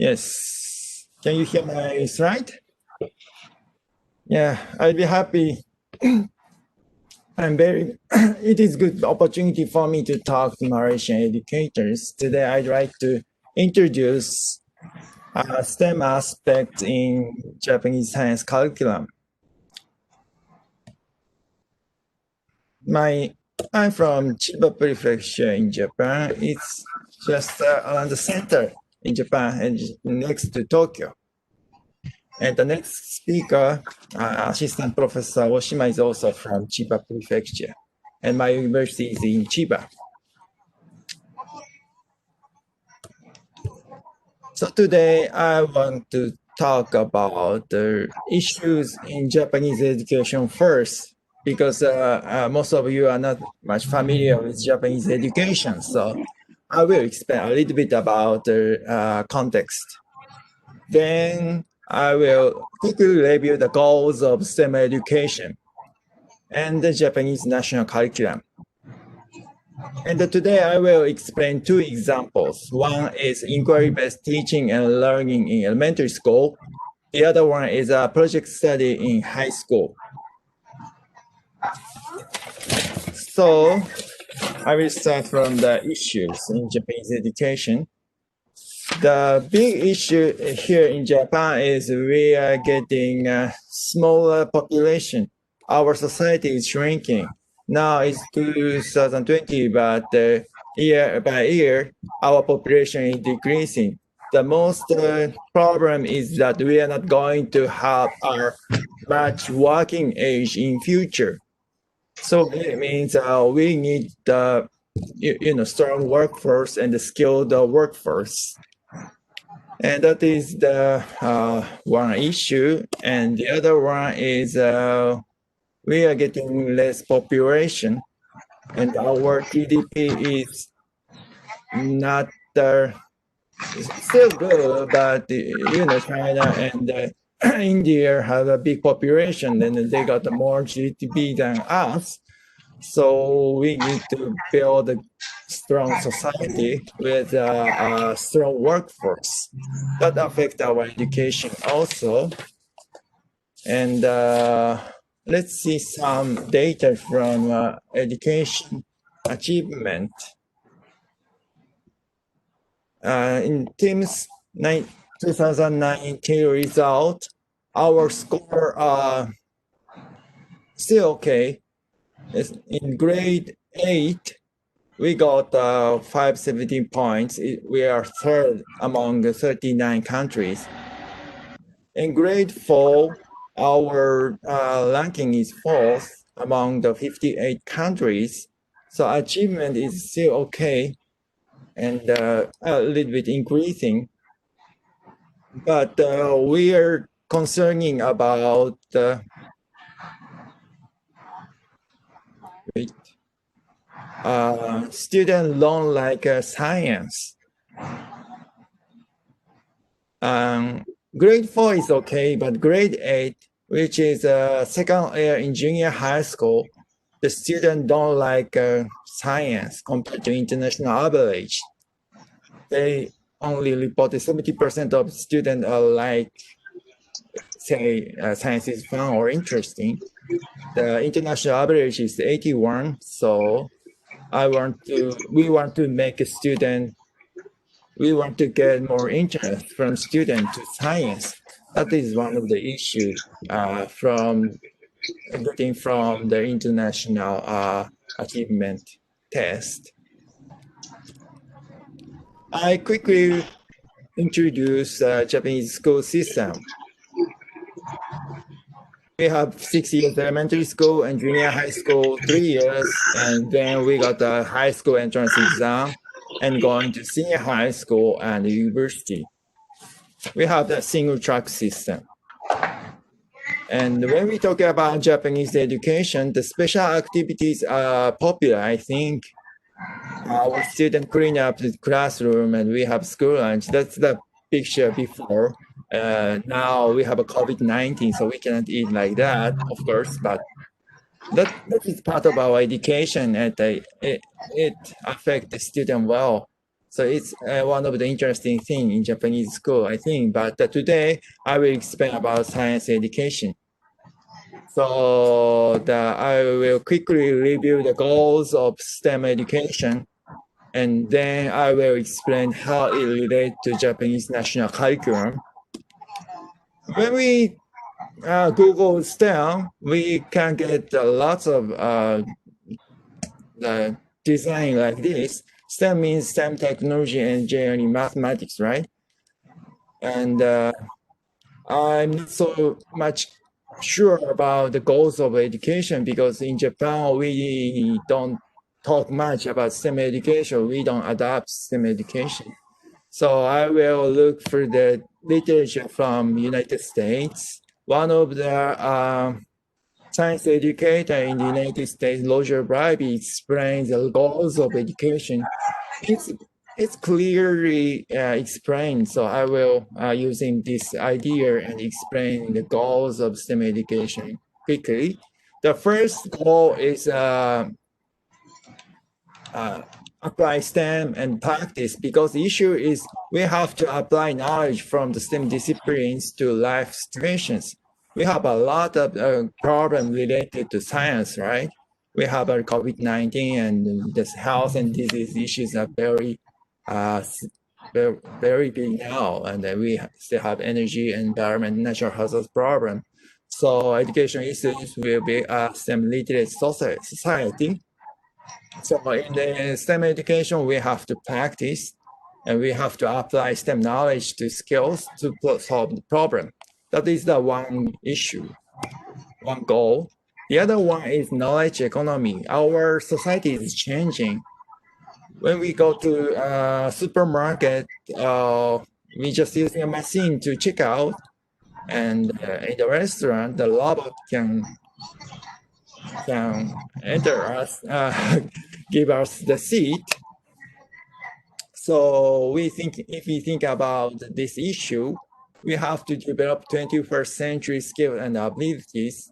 Yes. Can you hear my slide? Yeah, I'd be happy. It is good opportunity for me to talk to Malaysian educators. Today, I'd like to introduce STEM aspects in Japanese science curriculum. I'm from Chiba Prefecture in Japan. It's just around the center in Japan and next to Tokyo. And the next speaker, Assistant Professor Oshima, is also from Chiba Prefecture. And my university is in Chiba. So today I want to talk about the issues in Japanese education first, because most of you are not much familiar with Japanese education. So I will explain a little bit about the context. Then I will quickly review the goals of STEM education and the Japanese national curriculum. And today I will explain two examples. One is inquiry-based teaching and learning in elementary school. The other one is a project study in high school. So I will start from the issues in Japanese education. The big issue here in Japan is we are getting a smaller population. Our society is shrinking. Now it's 2020, but year by year, our population is decreasing. The most problem is that we are not going to have our much working age in future. So it means we need the strong workforce and the skilled workforce. And that is the one issue. And the other one is we are getting less population, and our GDP is not still good, but China and India have a big population, and they got more GDP than us. So we need to build a strong society with a strong workforce. That affect our education also. And let's see some data from education achievement. In TIMSS 2019 result, our score still okay. In grade 8, we got 517 points. We are third among the 39 countries. In grade 4, our ranking is fourth among the 58 countries. So achievement is still okay and a little bit increasing. But we are concerning about student loan like science. Grade 4 is okay, but grade 8, which is second year in junior high school, the students don't like science compared to international average. They only reported 70% of students are like, say, science is fun or interesting. The international average is 81, so we want to make a student, we want to get more interest from students to science. That is one of the issues from getting from the international achievement test. I quickly introduce Japanese school system. We have 6 years elementary school and junior high school, 3 years, and then we got the high school entrance exam and going to senior high school and university. We have the single track system. And when we talk about Japanese education, the special activities are popular, I think. Our student clean up the classroom and we have school lunch. That's the picture before. Now we have a COVID-19, so we cannot eat like that, of course, but that is part of our education and it affects the student well. So it's one of the interesting things in Japanese school, I think. But today I will explain about science education. So I will quickly review the goals of STEM education, and then I will explain how it relates to Japanese national curriculum. When we Google STEM, we can get lots of design like this. STEM means STEM technology, engineering, mathematics, right? And I'm not so much sure about the goals of education because in Japan, we don't talk much about STEM education. We don't adopt STEM education. So I will look for the literature from United States. One of the science educator in the United States, Roger Bribey, explains the goals of education. It's clearly explained, so I will using this idea and explain the goals of STEM education quickly. The first goal is apply STEM and practice, because the issue is we have to apply knowledge from the STEM disciplines to life situations. We have a lot of problems related to science, right? We have a COVID-19 and the health and disease issues are uh, very big now, and we still have energy, environment, natural hazards problem. So education issues will be a STEM literate society. So in the STEM education, we have to practice and we have to apply STEM knowledge to skills to solve the problem. That is the one issue, one goal. The other one is knowledge economy. Our society is changing. When we go to a supermarket, we just using a machine to check out, and in the restaurant, the robot can enter us, give us the seat. So if we think about this issue, we have to develop 21st century skills and abilities.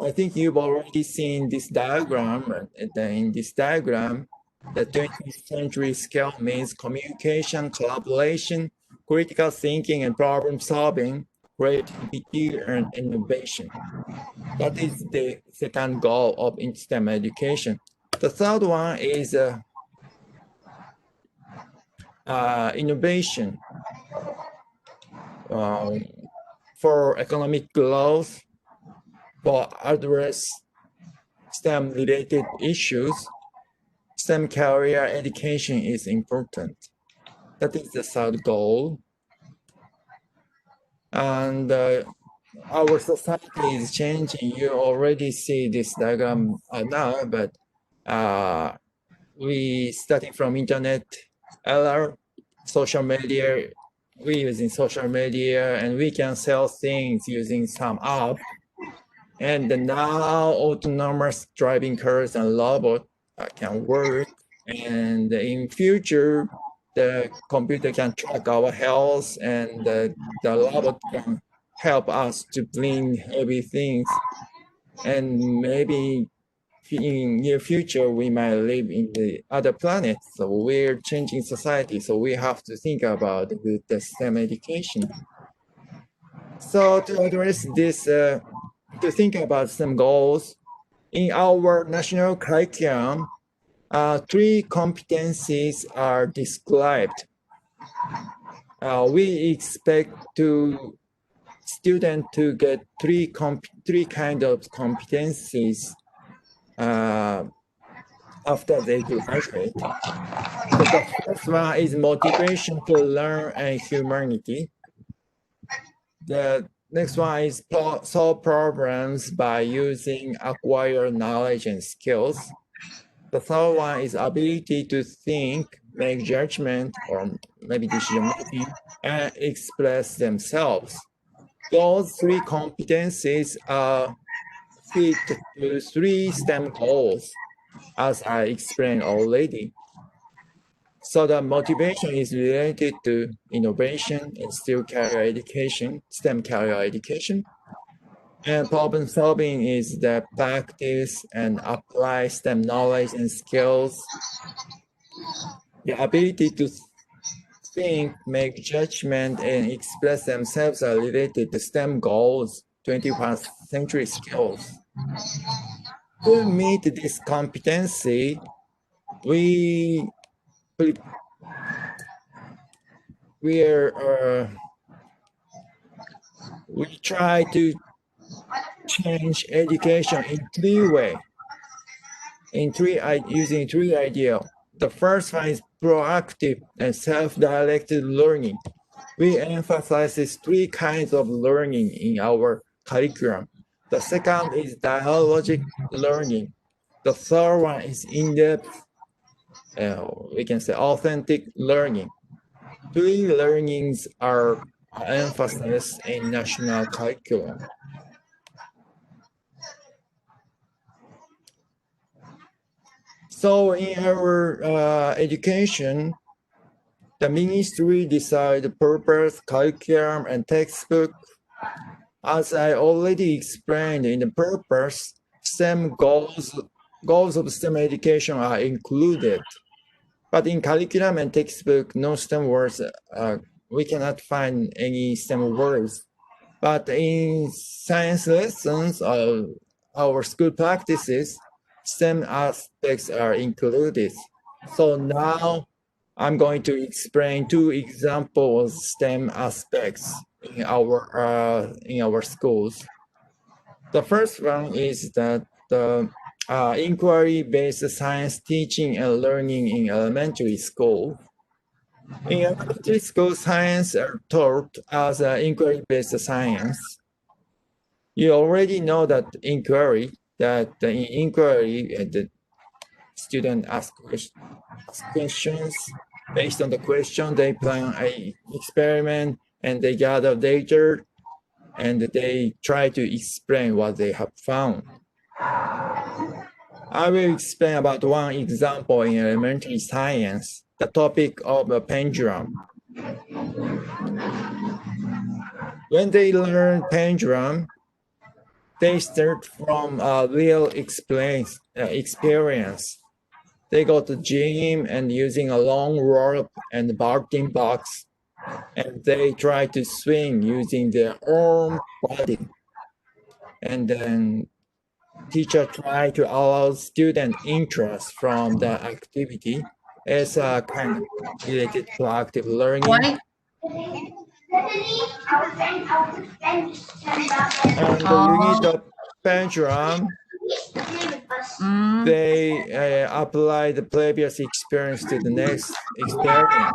I think you've already seen this diagram. In this diagram, the 20th century skill means communication, collaboration, critical thinking, and problem solving, creativity, and innovation. That is the second goal of STEM education. The third one is innovation for economic growth, for address STEM-related issues. STEM career education is important. That is the third goal. And our society is changing. You already see this diagram now, but we starting from internet era, social media, we using social media, and we can sell things using some app. And now autonomous driving cars and robots can work. And in future, the computer can track our health, and the robot can help us to bring heavy things. And maybe in near future, we might live in the other planets. So we're changing society. So we have to think about the STEM education. So to address this, to think about STEM goals, in our national curriculum, three competencies are described. We expect students to get three kind of competencies after they graduate. So the first one is motivation to learn and humanity. The next one is solve problems by using acquired knowledge and skills. The third one is ability to think, make judgment, or maybe decision making, and express themselves. Those three competencies are fit to three STEM goals, as I explained already. So the motivation is related to innovation and STEM career education. And problem solving is the practice and apply STEM knowledge and skills. The ability to think, make judgment, and express themselves are related to STEM goals, 21st century skills. To meet this competency, we try to change education in three ways, using three ideas. The first one is proactive and self-directed learning. We emphasize these three kinds of learning in our curriculum. The second is dialogic learning. The third one is in-depth, we can say authentic learning. Three learnings are emphasized in national curriculum. So in our education, the ministry decide the purpose, curriculum, and textbook. As I already explained in the purpose, STEM goals of STEM education are included. But in curriculum and textbook, no STEM words, we cannot find any STEM words. But in science lessons or our school practices, STEM aspects are included. So now I'm going to explain two examples of STEM aspects in our schools. The first one is that the inquiry-based science teaching and learning in elementary school. In elementary school, science are taught as inquiry-based science. You already know that in inquiry, the student asks questions. Based on the question, they plan an experiment and they gather data and they try to explain what they have found. I will explain about one example in elementary science, the topic of a pendulum. When they learn pendulum, they start from a real experience. They go to gym and using a long rope and barking box, and they try to swing using their own body. And then teacher try to allow student interest from the activity as a kind of related to active learning. Why? And the unit of pendulum, they apply the previous experience to the next experience.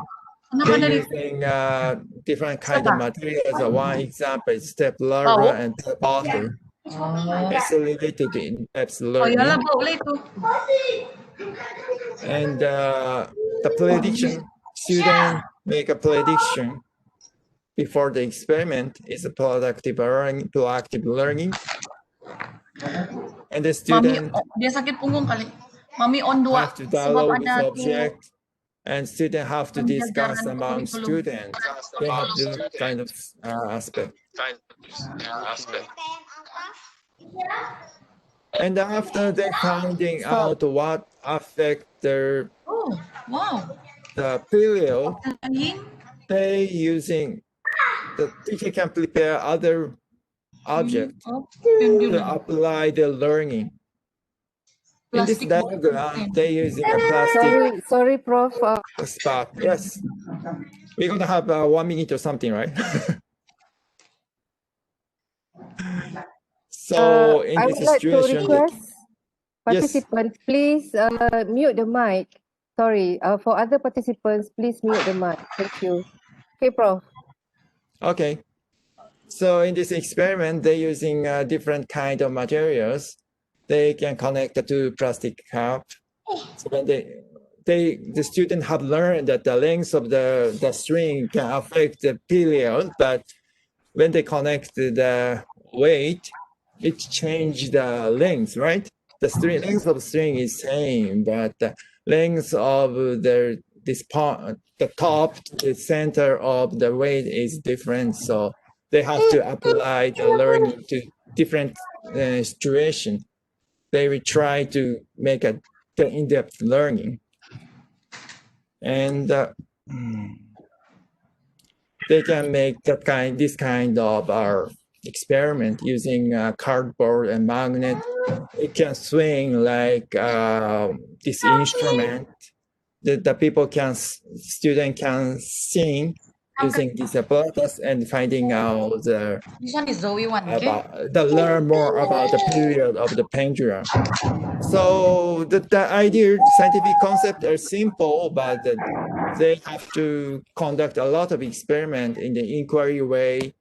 They're using different kind of materials. One example is step ladder and step author. It's related to in-depth learning. And the prediction, student make a prediction before the experiment is a proactive learning. And the student dia sakit punggung kali. Mami on dua. have to dialogue with object, and student have to discuss among students. They have this kind of aspect. And after they finding out what affect their the period, they using the teacher can prepare other object to apply the learning. In this diagram, they using a plastic. Sorry, Prof. Spot. Yes, we're gonna have 1 minute or something, right? So in I this would like to situation, request participants, please mute the mic. Sorry, for other participants, please mute the mic. Thank you. Okay, Prof. Okay. So in this experiment, they're using different kind of materials. They can connect the two plastic cup. So when the student have learned that the length of the string can affect the period, but when they connect the weight, it change the length, right? The length of the string is same, but the length of the top to the center of the weight is different. So they have to apply the learning to different situation. They will try to make the in-depth learning. and they can make this kind of experiment using cardboard and magnet. It can swing like this instrument. The student can sing using this apparatus and finding out This one is Zoe one, okay? learn more about the period of the pendulum. So the idea, scientific concept are simple, but they have to conduct a lot of experiment in the inquiry way,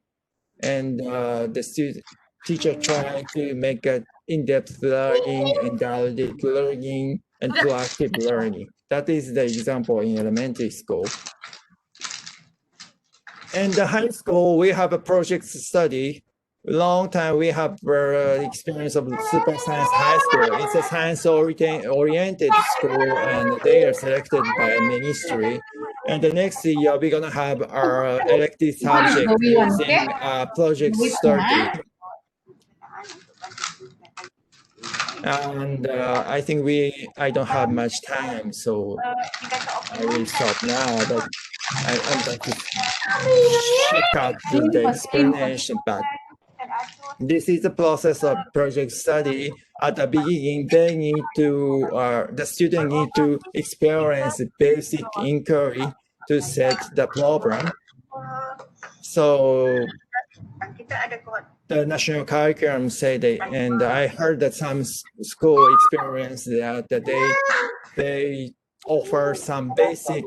and the teacher try to make a in-depth learning and analytic learning and proactive learning. That is the example in elementary school. And the high school, we have a project study. Long time we have experience of super science high school. It's a science oriented school, and they are selected by ministry. And the next year we're gonna have our elective This one is subject Zoe one, using okay? project Zoe study. one. And I think I don't have much time, so I will stop now. But I'm going to check out the explanation. But this is the process of project study. At the beginning, they need to, the student need to experience basic inquiry to set the problem. So the national curriculum say and I heard that some school experience that they offer some basic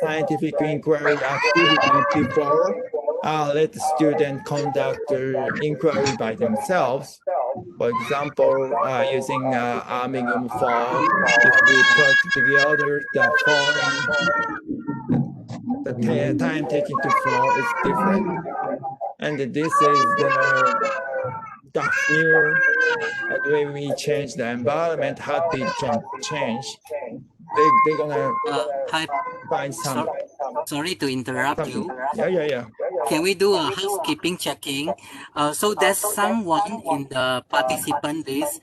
scientific inquiry activity before let the student conduct inquiry by themselves. For example, using Armington file, if we put together the following, the time taken to fall is different. And this is the dark mirror. And when we change the environment, heartbeat can change. They're gonna Hi, find some. sorry to interrupt you. Yeah. Can we do a housekeeping checking? So there's someone in the participant list,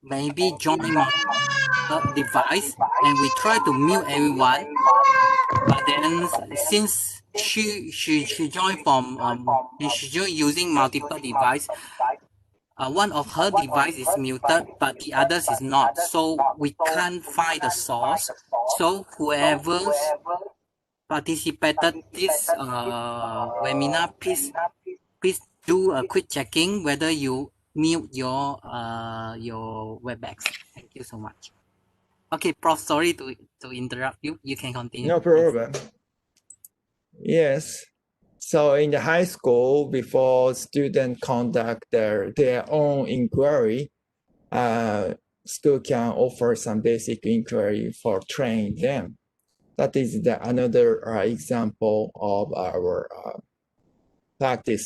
maybe join my device, and we try to mute everyone. But then since she joined from she joined using multiple device, one of her device is muted, but the others is not. So we can't find the source. So whoever's participated this webinar, please do a quick checking whether you mute your WebEx. Thank you so much. Okay, Prof, sorry to interrupt you. You can continue. No problem. Yes. So in the high school, before students conduct their own inquiry, school can offer some basic inquiry for training them. That is another example of our practice